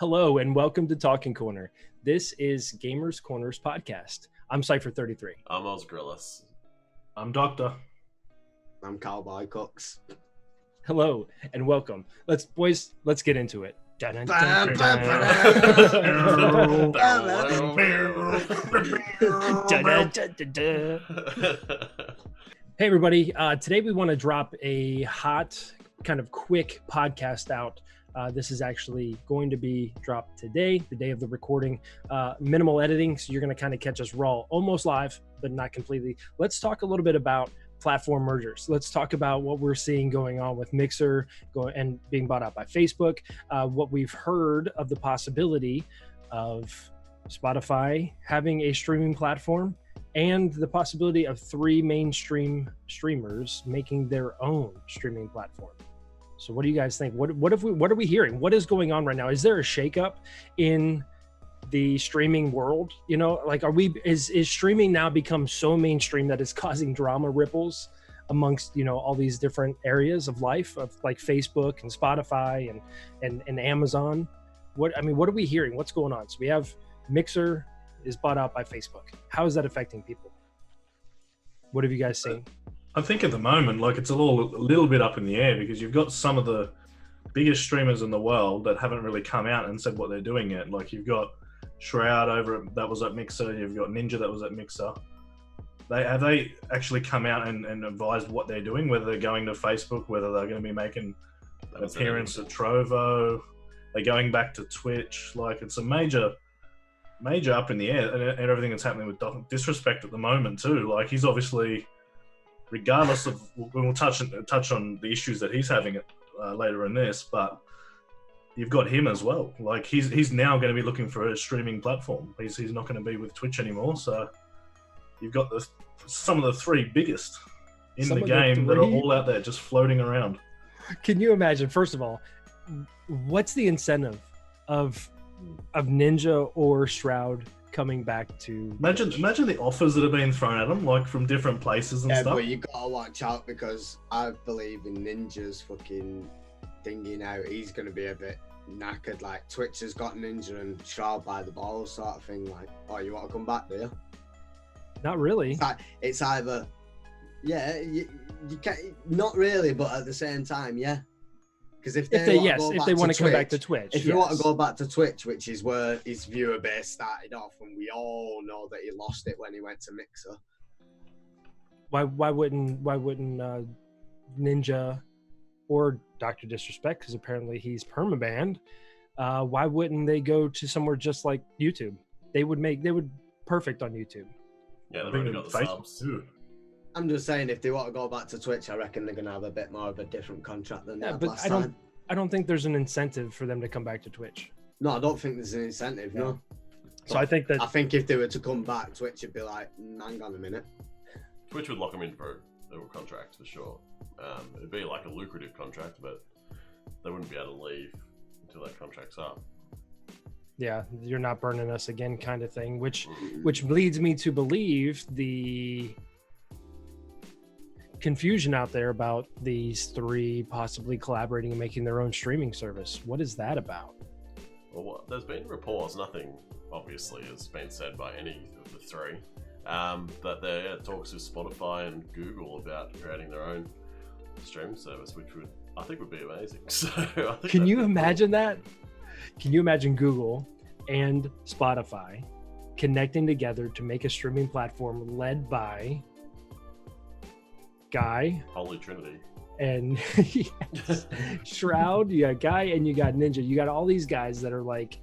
Hello and welcome to Talking Corner. This is Gamers Corners podcast. I'm Cypher33. I'm OzGrillus. I'm Doctor. I'm Cowboy Cooks. Hello and welcome. Let's get into it. Hey everybody, today we want to drop a hot, kind of quick podcast out. This is actually going to be dropped today, the day of the recording. Minimal editing, so you're going to kind of catch us raw, almost live, but not completely. Let's talk a little bit about platform mergers. Let's talk about what we're seeing going on with Mixer and being bought out by Facebook, what we've heard of the possibility of Spotify having a streaming platform, and the possibility of 3 mainstream streamers making their own streaming platform. So what do you guys think? What are we hearing? What is going on right now? Is there a shakeup in the streaming world? You know, like is streaming now become so mainstream that it's causing drama ripples amongst, you know, all these different areas of life of like Facebook and Spotify and Amazon? What are we hearing? What's going on? So we have Mixer is bought out by Facebook. How is that affecting people? What have you guys seen? I think at the moment, like, it's a little bit up in the air because you've got some of the biggest streamers in the world that haven't really come out and said what they're doing yet. Like, you've got Shroud that was at Mixer. You've got Ninja that was at Mixer. Have they actually come out and advised what they're doing, whether they're going to Facebook, whether they're going to be making an appearance at Trovo, they're going back to Twitch? Like, it's a major up in the air, and everything that's happening with Disrespect at the moment too. Like, he's obviously, regardless of, we'll touch on the issues that he's having later in this, but you've got him as well. Like, he's now going to be looking for a streaming platform. He's not going to be with Twitch anymore. So you've got some of the 3 biggest in the game that are all out there just floating around. Can you imagine? First of all, what's the incentive of Ninja or Shroud coming back to imagine the offers that have been thrown at them, like from different places and stuff. Yeah, but you gotta watch out because I believe in Ninja's fucking thingy now. He's gonna be a bit knackered. Like, Twitch has got Ninja and Shroud by the balls, sort of thing. Like, oh, you want to come back, do you? Not really. It's either, yeah, you can't, not really, but at the same time, yeah. Because if they want to come back to Twitch, if you want to go back to Twitch, which is where his viewer base started off, and we all know that he lost it when he went to Mixer. Why wouldn't Ninja or Dr. Disrespect, because apparently he's permabanned, why wouldn't they go to somewhere just like YouTube? They would perfect on YouTube. Yeah, they've already got the subs too. I'm just saying, if they want to go back to Twitch, I reckon they're going to have a bit more of a different contract than that last time. I don't think there's an incentive for them to come back to Twitch. No, I don't think there's an incentive, no. So I think if they were to come back, Twitch would be like, hang on a minute. Twitch would lock them in for a contract for sure. It'd be like a lucrative contract, but they wouldn't be able to leave until that contract's up. Yeah, you're not burning us again kind of thing, which leads me to believe the confusion out there about these 3 possibly collaborating and making their own streaming service. What is that about? Well, there's been reports, nothing obviously has been said by any of the 3, but there are talks with Spotify and Google about creating their own streaming service, which I think would be amazing. So can you imagine that? Can you imagine Google and Spotify connecting together to make a streaming platform led by Guy, Holy Trinity, and yes, Shroud? You got Guy and you got Ninja. You got all these guys that are like,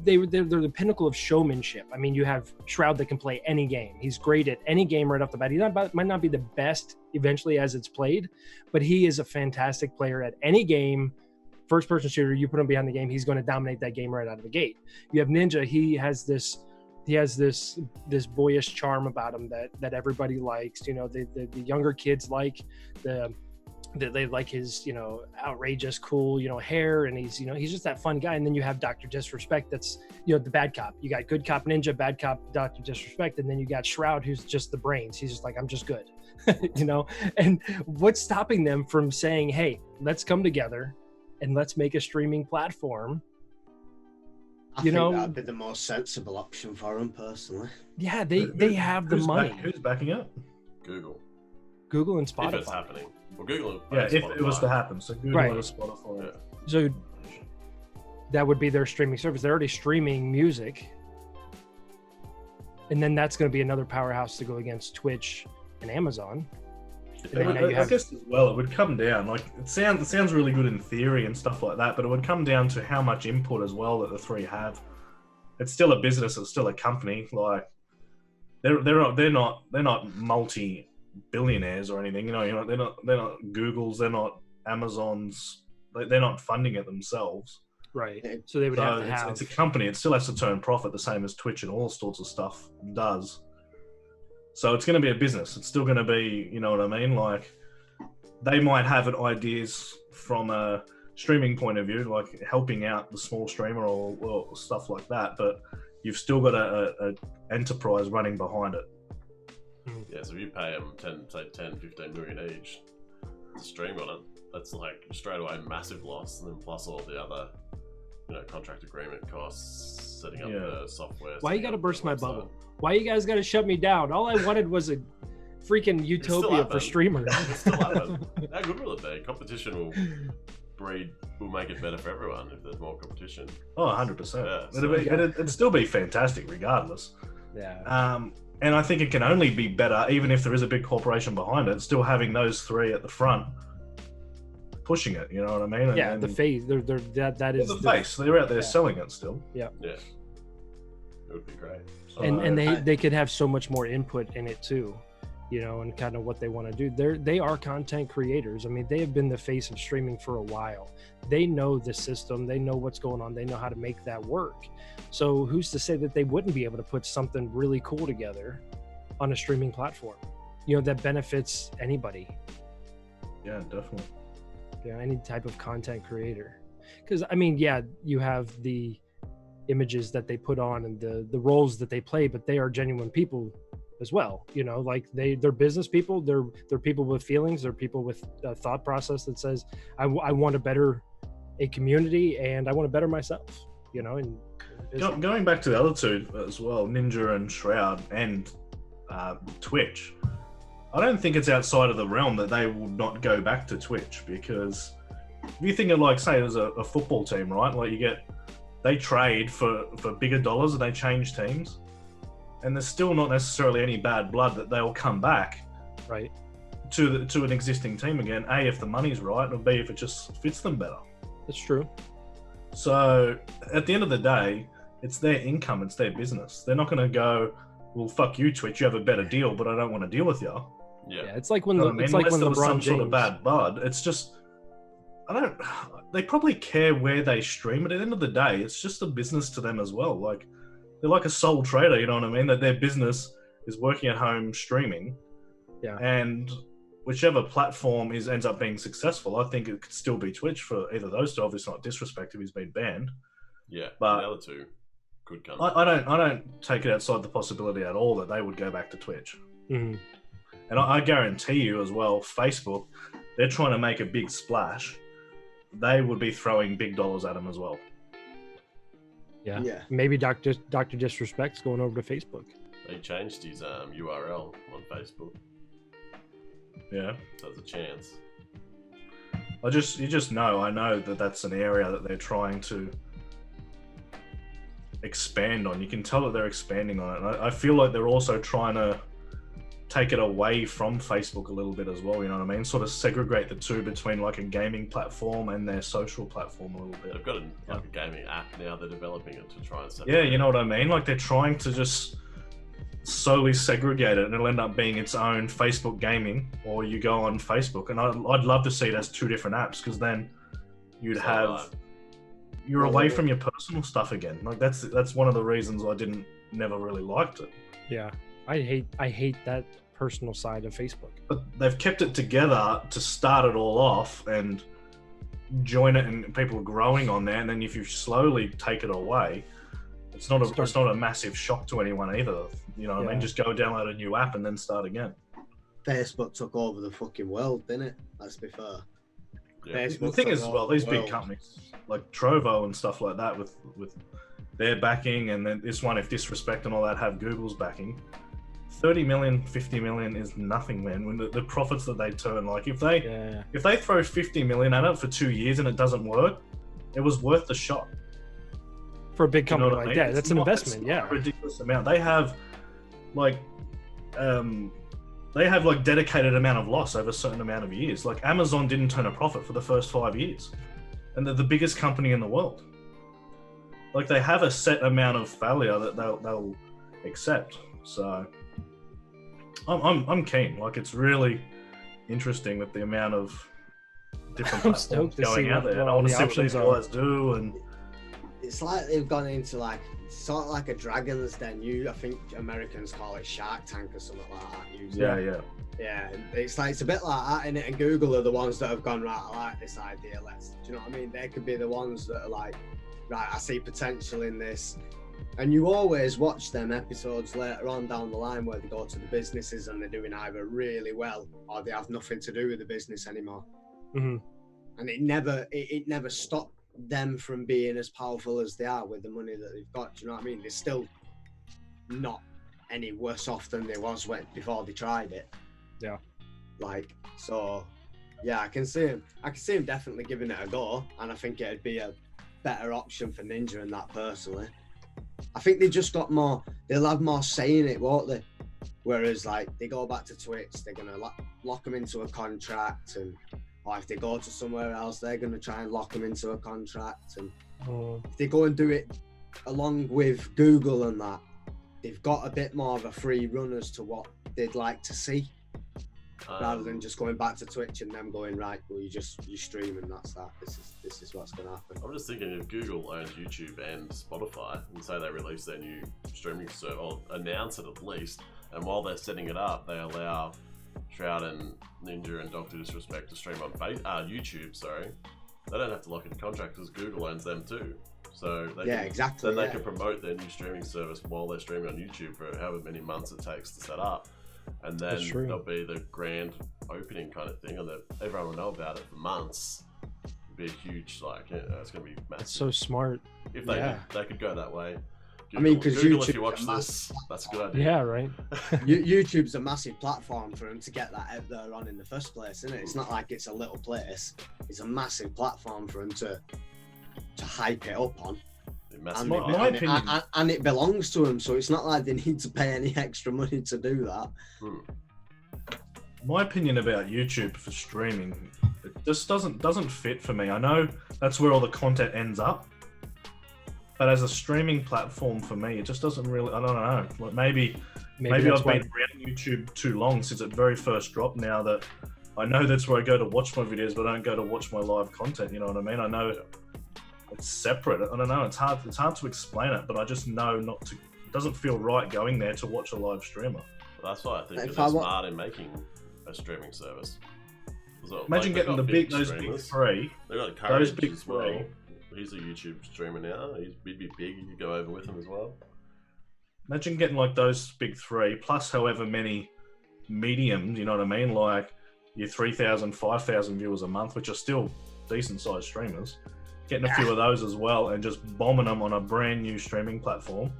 they're the pinnacle of showmanship. I mean, you have Shroud that can play any game. He's great at any game right off the bat. He might not be the best eventually as it's played, but he is a fantastic player at any game. First person shooter, you put him behind the game, he's going to dominate that game right out of the gate. You have Ninja. He has this boyish charm about him that everybody likes. You know, the younger kids like they like his, you know, outrageous, cool, you know, hair, and he's just that fun guy. And then you have Dr. Disrespect, that's, you know, the bad cop. You got good cop Ninja, bad cop Dr. Disrespect, and then you got Shroud, who's just the brains. He's just like, I'm just good. You know. And what's stopping them from saying, hey, let's come together and let's make a streaming platform I think that'd be the most sensible option for them, personally. Yeah, they have the money. Who's backing up? Google and Spotify. If it's happening. Well, Google. Yeah, if it was to happen. So Google and Spotify. Yeah. So that would be their streaming service. They're already streaming music. And then that's going to be another powerhouse to go against Twitch and Amazon. And I guess as well, it would come down. Like it sounds really good in theory and stuff like that, but it would come down to how much input as well that the three have. It's still a business. It's still a company. Like they're not multi-billionaires or anything. You know, they're not Google's. They're not Amazon's. They're not funding it themselves. Right. So they would have to have. It's a company. It still has to turn profit, the same as Twitch and all sorts of stuff does. So it's going to be a business. It's still going to be, you know what I mean? Like, they might have ideas from a streaming point of view, like helping out the small streamer or stuff like that, but you've still got a enterprise running behind it. Yeah, so if you pay them 10, 15 million each to stream on it, that's like straight away a massive loss, and then plus all the other, you know, contract agreement costs, setting up the software. Why you got to burst my bubble? Why you guys got to shut me down? All I wanted was a freaking utopia for streamers. It still happen. How good will it be? Competition will make it better for everyone if there's more competition. Oh, 100%. It'd still be fantastic regardless. Yeah. And I think it can only be better even if there is a big corporation behind it, still having those three at the front pushing it, you know what I mean? And the face. That is the face. They're out there selling it still. Yeah. Yeah. It would be great. And they could have so much more input in it too, you know, and kind of what they want to do. They are content creators. I mean, they have been the face of streaming for a while. They know the system. They know what's going on. They know how to make that work. So who's to say that they wouldn't be able to put something really cool together on a streaming platform, you know, that benefits anybody? Yeah, definitely. Yeah, any type of content creator. Because, I mean, yeah, you have the images that they put on and the roles that they play, but they are genuine people as well, you know, like they're business people, they're people with feelings, they're people with a thought process that says I want to better a community and I want to better myself, you know. And going back to the other two as well, Ninja and Shroud and Twitch, I don't think it's outside of the realm that they will not go back to Twitch, because if you think of, like, say there's a football team, right, like they trade for bigger dollars and they change teams, and there's still not necessarily any bad blood that they'll come back right to an existing team again, A, if the money's right, or B, if it just fits them better. That's true. So at the end of the day, it's their income, it's their business. They're not going to go, well, fuck you, Twitch, you have a better deal, but I don't want to deal with you. Yeah, it's like when it's like when LeBron some sort of bad blood. It's just, they probably care where they stream, but at the end of the day, it's just a business to them as well. Like, they're like a sole trader, you know what I mean? That their business is working at home streaming. Yeah. And whichever platform ends up being successful, I think it could still be Twitch for either of those two. Obviously not disrespect if he's been banned. Yeah, but the other two could come. I don't take it outside the possibility at all that they would go back to Twitch. Mm-hmm. And I guarantee you as well, Facebook, they're trying to make a big splash. They would be throwing big dollars at them as well. Yeah. Maybe Dr. Disrespect's going over to Facebook. They changed his URL on Facebook. Yeah. So there's a chance. I know that that's an area that they're trying to expand on. You can tell that they're expanding on it. And I feel like they're also trying to take it away from Facebook a little bit as well, you know what I mean? Sort of segregate the two between like a gaming platform and their social platform a little bit. They've got a gaming app now, they're developing it to try and separate. Yeah, you know what I mean? Like, they're trying to just slowly segregate it, and it'll end up being its own Facebook gaming, or you go on Facebook, and I'd love to see it as two different apps, because then you're away from your personal stuff again. Like, that's one of the reasons I never really liked it. Yeah, I hate that personal side of Facebook. But they've kept it together to start it all off and join it, and people are growing on there. And then if you slowly take it away, it's not a massive shock to anyone either. You know what I mean? Just go download a new app and then start again. Facebook took over the fucking world, didn't it? Let's be fair. Yeah. The thing is, well, these big companies like Trovo and stuff like that with their backing, and then this one, if Disrespect and all that have Google's backing, 30 million, 50 million is nothing, man. When the profits that they turn, like if they throw 50 million at it for 2 years and it doesn't work, it was worth the shot. For a big company like that, that's an investment. It's not a ridiculous amount. They have like dedicated amount of loss over a certain amount of years. Like Amazon didn't turn a profit for the first 5 years, and they're the biggest company in the world. Like they have a set amount of failure that they'll accept. So I'm keen. Like it's really interesting with the amount of different platforms going out there. I want to see what these guys do, and it's like they've gone into like sort of like a Dragon's Den. I think Americans call it Shark Tank or something like that. Usually. Yeah. It's like it's a bit like that, innit? And Google are the ones that have gone, right, I like this idea. Do you know what I mean? They could be the ones that are like, right, I see potential in this. And you always watch them episodes later on down the line where they go to the businesses and they're doing either really well or they have nothing to do with the business anymore. Mm-hmm. And it never stopped them from being as powerful as they are with the money that they've got. Do you know what I mean? They're still not any worse off than they was before they tried it. Yeah. Like, so yeah, I can see him definitely giving it a go, and I think it'd be a better option for Ninja and that personally. I think they just got more, they'll have more say in it, won't they? Whereas like they go back to Twitch, they're gonna lock them into a contract, and or if they go to somewhere else, they're gonna try and lock them into a contract. And if they go and do it along with Google and that, they've got a bit more of a free run as to what they'd like to see, rather than just going back to Twitch and them going, right, well you stream and that's that. This is what's gonna happen. I'm just thinking if Google owns YouTube and Spotify, and say they release their new streaming service, or announce it at least, and while they're setting it up, they allow Shroud and Ninja and Dr. Disrespect to stream on YouTube. Sorry, they don't have to lock in contract because Google owns them too. So they they can promote their new streaming service while they're streaming on YouTube for however many months it takes to set up, and then there'll be the grand opening kind of thing, and everyone will know about it for months. It'll be a huge it's going to be massive. That's so smart. If they could go that way. Google, I mean, because Google, if you watch this, that's a good idea. Yeah, right. YouTube's a massive platform for them to get that out there on in the first place, isn't it? It's not like it's a little place. It's a massive platform for them to hype it up on. My opinion. And it belongs to them, so it's not like they need to pay any extra money to do that. My opinion about YouTube for streaming, it just doesn't fit for me. I know that's where all the content ends up, but as a streaming platform for me, it just doesn't really. I don't know. Like maybe I've been around YouTube too long since it very first dropped. Now that I know that's where I go to watch my videos, but I don't go to watch my live content. You know what I mean? I know it's separate. I don't know. It's hard to explain it, but I just know not to. It doesn't feel right going there to watch a live streamer. Well, that's why I think they're smart in making a streaming service. Imagine getting those big three. They got Courage as well. He's a YouTube streamer now. He'd be big. You could go over with him as well. Imagine getting like those big three plus however many mediums. You know what I mean? Like your 3,000, 5,000 viewers a month, which are still decent sized streamers. Getting a few of those as well, and just bombing them on a brand new streaming platform,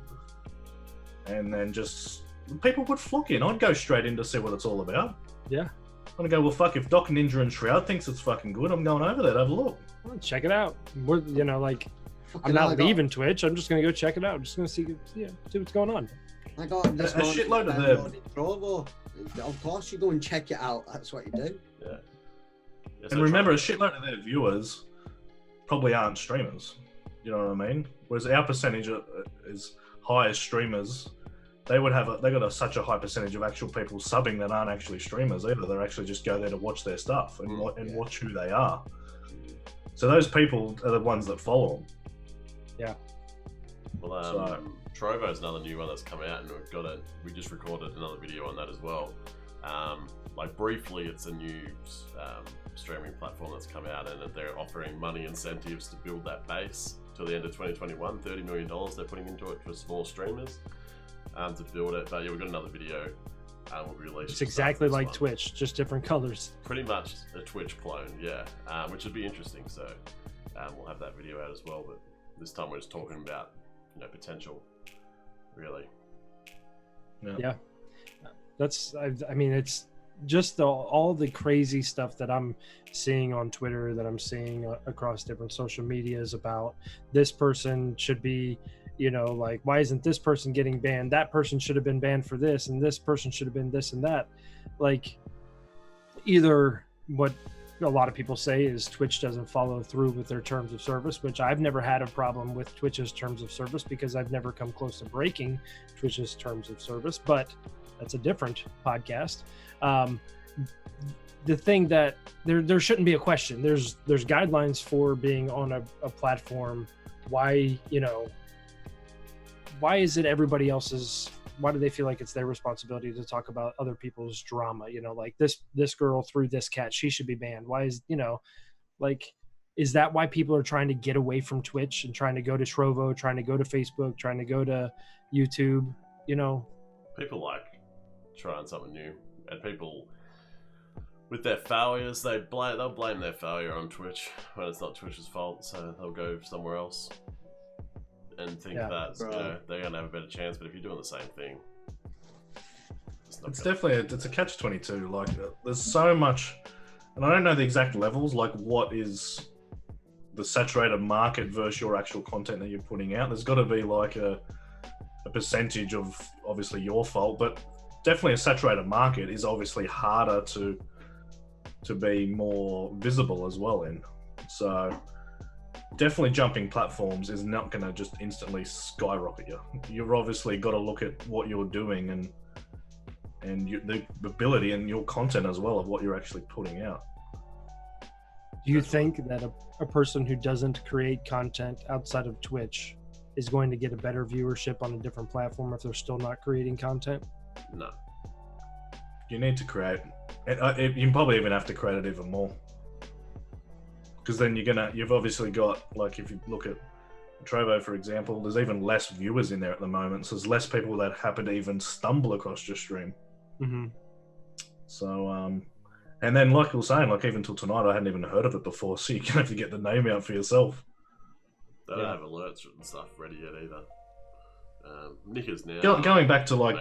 and then just people would flock in. I'd go straight in to see what it's all about. Yeah. I'm gonna go, well, fuck, if Doc Ninja and Shroud thinks it's fucking good, I'm going over there to have a look. Well, check it out. I'm not leaving Twitch. I'm just gonna go check it out. I'm just gonna see what's going on. I got this a shitload of them. Provo. Of course, you go and check it out. That's what you do. Yeah. And remember, a shitload of their viewers probably aren't streamers. You know what I mean? Whereas our percentage is high as streamers. They got such a high percentage of actual people subbing that aren't actually streamers either. They actually just go there to watch their stuff and watch who they are. So those people are the ones that follow them. Yeah. Well, Trovo is another new one that's come out, and we just recorded another video on that as well. Briefly, it's a new streaming platform that's come out, and they're offering money incentives to build that base till the end of 2021. $30 million they're putting into it for small streamers to build it. But yeah, we've got another video will be released. It's exactly like Twitch, just different colors. Pretty much a Twitch clone, yeah. Which would be interesting. So we'll have that video out as well. But this time we're just talking about potential, really. Yeah. I mean, it's just all the crazy stuff that I'm seeing on Twitter, that I'm seeing across different social medias about this person should be, like, why isn't this person getting banned? That person should have been banned for this, and this person should have been this and that. Like, either what a lot of people say is Twitch doesn't follow through with their terms of service, which I've never had a problem with Twitch's terms of service because I've never come close to breaking Twitch's terms of service, but that's a different podcast. The thing that there shouldn't be a question. There's guidelines for being on a platform. Why is it everybody else's? Why do they feel like it's their responsibility to talk about other people's drama? Like this girl threw this cat, she should be banned. Why is is that why people are trying to get away from Twitch and trying to go to Trovo, trying to go to Facebook, trying to go to YouTube? People like trying something new, and people with their failures, they'll blame their failure on Twitch when it's not Twitch's fault. So they'll go somewhere else and think that they're gonna have a better chance. But if you're doing the same thing, it's definitely it's a catch-22. Like, there's so much, and I don't know the exact levels. Like, what is the saturated market versus your actual content that you're putting out? There's got to be like a percentage of obviously your fault, but definitely a saturated market is obviously harder to be more visible as well in. So definitely jumping platforms is not going to just instantly skyrocket you. You've obviously got to look at what you're doing and the ability and your content as well of what you're actually putting out. Do you think that a person who doesn't create content outside of Twitch is going to get a better viewership on a different platform if they're still not creating content? No. You need to create. You probably even have to create it even more. Because then you've obviously got, like, if you look at Trovo, for example, there's even less viewers in there at the moment. So there's less people that happen to even stumble across your stream. Mm-hmm. So, and then like we were saying, like, even till tonight, I hadn't even heard of it before. So you're going to have to get the name out for yourself. They don't have alerts and stuff ready yet either. Nick is now going back to like,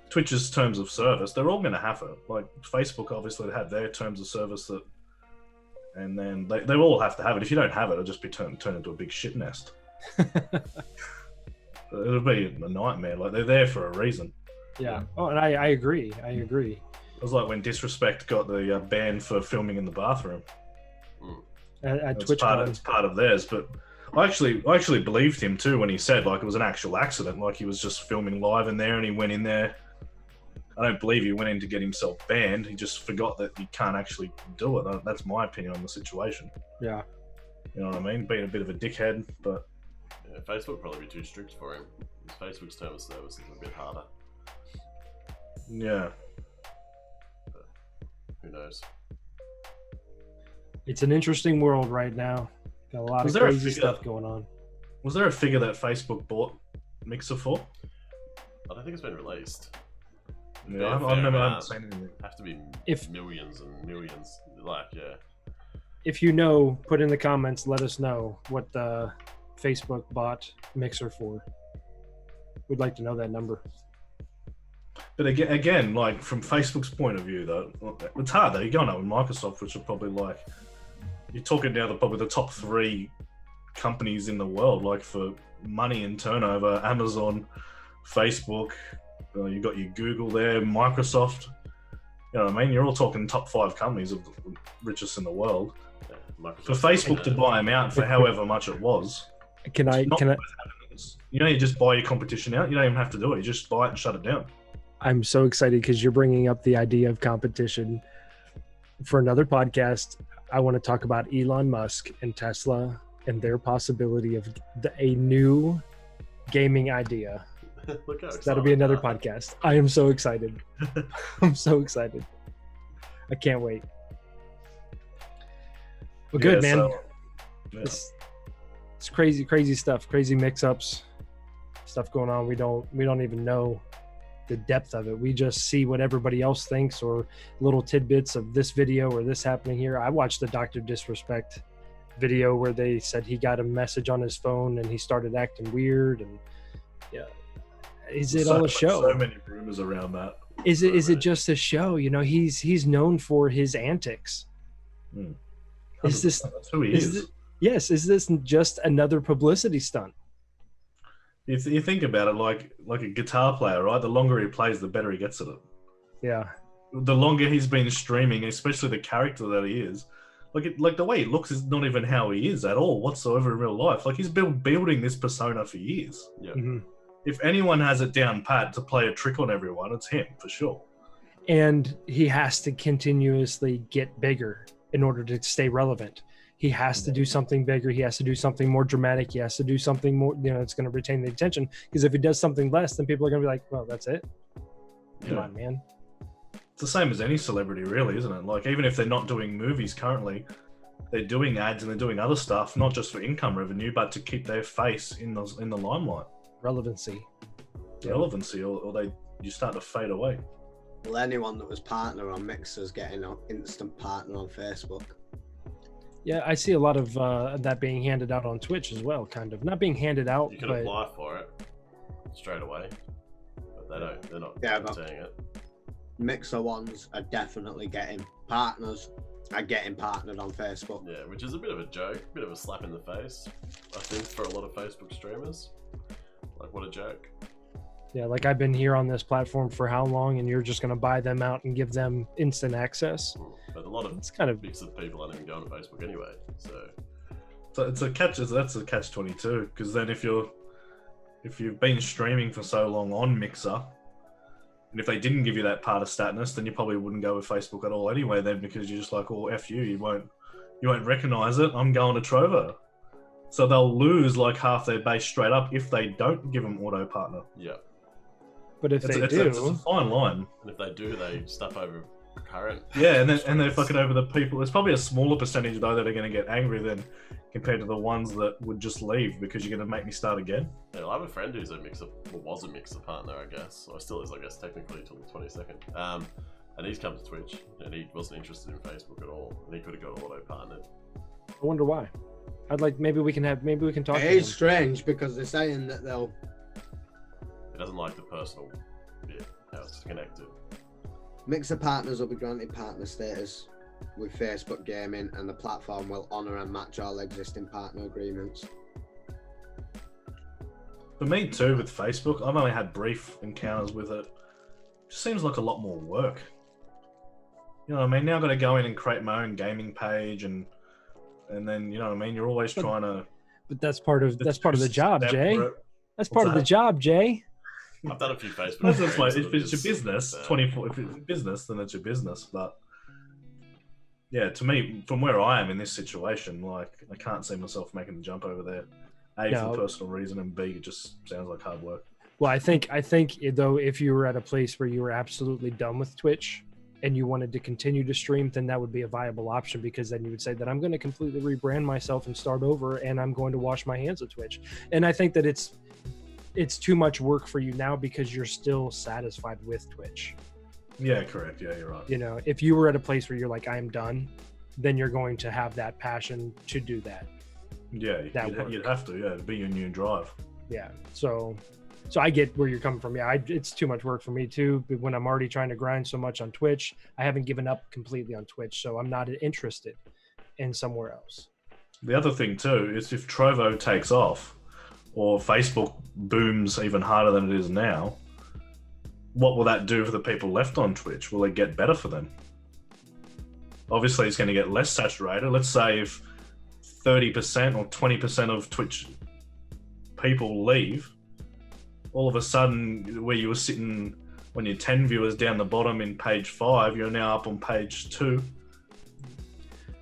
Twitch's terms of service. They're all going to have it. Like Facebook, obviously, they have their terms of service and then they all have to have it. If you don't have it, it'll just be turned into a big shit nest. It'll be a nightmare. Like, they're there for a reason. Yeah. Oh, and I agree. It was like when Disrespect got the ban for filming in the bathroom. At Twitch, it's part of theirs, but I actually believed him too when he said, like, it was an actual accident, like he was just filming live in there and he went in there. I don't believe he went in to get himself banned. He just forgot that he can't actually do it. That's my opinion on the situation. Yeah. You know what I mean? Being a bit of a dickhead, but yeah, Facebook would probably be too strict for him. Facebook's term of service is a bit harder. Yeah. But who knows? It's an interesting world right now. Got a lot of crazy stuff going on. Was there a figure that Facebook bought Mixer for? I don't think it's been released. Yeah, I haven't seen anything. Have to be millions and millions. Like, yeah. If you know, put in the comments. Let us know what the Facebook bought Mixer for. We'd like to know that number. But again, like, from Facebook's point of view, though, it's hard though. You're going up with Microsoft, which are probably like, you're talking now probably the top 3 companies in the world, like for money and turnover. Amazon, Facebook, you've got your Google there, Microsoft. You know what I mean? You're all talking top 5 companies of the richest in the world. Yeah, for Facebook to buy them out for however much it was. Can I? You know, you just buy your competition out. You don't even have to do it. You just buy it and shut it down. I'm so excited because you're bringing up the idea of competition. For another podcast, I want to talk about Elon Musk and Tesla and their possibility of a new gaming idea. That'll be another podcast. I am so excited. I'm so excited. I can't wait. Well, good, man. So, yeah. It's crazy stuff, crazy mix-ups, stuff going on. We don't even know the depth of it. We just see what everybody else thinks, or little tidbits of this video or this happening here. I watched the Dr. Disrespect video where they said he got a message on his phone and he started acting weird, and yeah, is it all a show? So many rumors around that. Is it just a show? You know, he's known for his antics. Is this that's who he is? Yes, is this just another publicity stunt? You think about it like a guitar player, right? The longer he plays, the better he gets at it. Yeah. The longer he's been streaming, especially the character that he is, like the way he looks is not even how he is at all whatsoever in real life. Like, he's been building this persona for years. Yeah. Mm-hmm. If anyone has it down pat to play a trick on everyone, it's him for sure. And he has to continuously get bigger in order to stay relevant. He has to do something bigger. He has to do something more dramatic. He has to do something more, it's going to retain the attention. Because if he does something less, then people are going to be like, well, that's it. Come on, man. It's the same as any celebrity, really, isn't it? Like, even if they're not doing movies currently, they're doing ads and they're doing other stuff, not just for income revenue, but to keep their face in the limelight. Relevancy, or you start to fade away. Well, anyone that was partner on Mixer's getting an instant partner on Facebook. Yeah, I see a lot of that being handed out on Twitch as well, kind of. Not being handed out, you can apply for it straight away, but they're not saying it. Mixer ones are definitely getting partners, are getting partnered on Facebook. Yeah, which is a bit of a joke, a bit of a slap in the face, I think, for a lot of Facebook streamers. Like, what a joke. Yeah, like, I've been here on this platform for how long, and you're just going to buy them out and give them instant access? But a lot of it's kind of mix of people aren't even going to Facebook anyway. So it's a catch. That's a catch-22. Because then if you've been streaming for so long on Mixer, and if they didn't give you that part of statness, then you probably wouldn't go with Facebook at all anyway. Then, because you're just like, oh, F you, you won't recognize it. I'm going to Trovo. So they'll lose like half their base straight up if they don't give them auto partner. Yeah. But if they do, it's a fine line. And if they do, they stuff over current. Yeah, and they fuck it over the people. There's probably a smaller percentage though that are going to get angry than compared to the ones that would just leave because you're going to make me start again. Yeah, I have a friend who's was a Mixer partner, I guess, or still is, I guess, technically till the 22nd. And he's come to Twitch, and he wasn't interested in Facebook at all, and he could have got auto partnered. I wonder why. I'd like maybe we can talk. It is strange because they're saying that they'll. It doesn't like the personal bit, how it's connected. Mixer partners will be granted partner status with Facebook Gaming, and the platform will honour and match all existing partner agreements. For me too, with Facebook, I've only had brief encounters with it. It just seems like a lot more work. You know what I mean? Now I've got to go in and create my own gaming page, and then, you know what I mean? You're always trying to. But that's part of the job, Jay. That's part of the job, Jay. I've done a few Facebook. That's like, if it's your business, 24. If it's business, then it's your business. But yeah, to me, from where I am in this situation, like, I can't see myself making the jump over there. For personal reason, and B, it just sounds like hard work. Well, I think though, if you were at a place where you were absolutely done with Twitch and you wanted to continue to stream, then that would be a viable option, because then you would say that I'm going to completely rebrand myself and start over, and I'm going to wash my hands of Twitch. And I think that it's too much work for you now because you're still satisfied with Twitch. Yeah, correct. Yeah, you're right. You know, if you were at a place where you're like, I'm done, then you're going to have that passion to do that. Yeah, you'd have to. Yeah, it'd be your new drive. Yeah. So I get where you're coming from. Yeah, it's too much work for me too. But when I'm already trying to grind so much on Twitch, I haven't given up completely on Twitch, so I'm not interested in somewhere else. The other thing too is if Trovo takes off, or Facebook booms even harder than it is now, what will that do for the people left on Twitch? Will it get better for them? Obviously, it's going to get less saturated. Let's say if 30% or 20% of Twitch people leave, all of a sudden, where you were sitting when you're 10 viewers down the bottom in page 5, you're now up on page 2.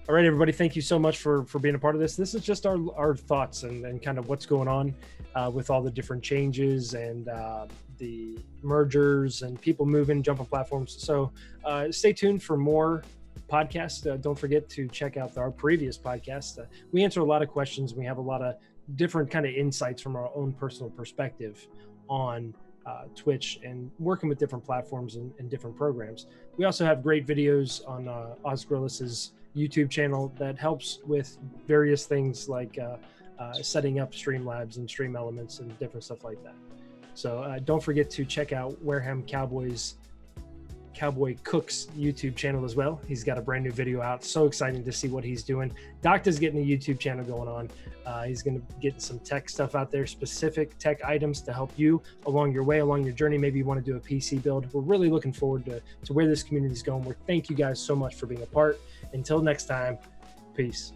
All right, everybody, thank you so much for being a part of this. This is just our thoughts and kind of what's going on with all the different changes and the mergers and people moving, jumping platforms. So stay tuned for more podcasts. Don't forget to check out our previous podcast. We answer a lot of questions. We have a lot of different kind of insights from our own personal perspective on Twitch, and working with different platforms and different programs. We also have great videos on OzGrillus' YouTube channel that helps with various things like setting up Streamlabs and Stream Elements and different stuff like that. So don't forget to check out Wareham Cowboy Cook's YouTube channel as well. He's got a brand new video out. So exciting to see what he's doing. Doctor's getting a YouTube channel going on. He's going to get some tech stuff out there, specific tech items to help you along your way, along your journey. Maybe you want to do a PC build. We're really looking forward to where this community is going. Thank you guys so much for being a part. Until next time, peace.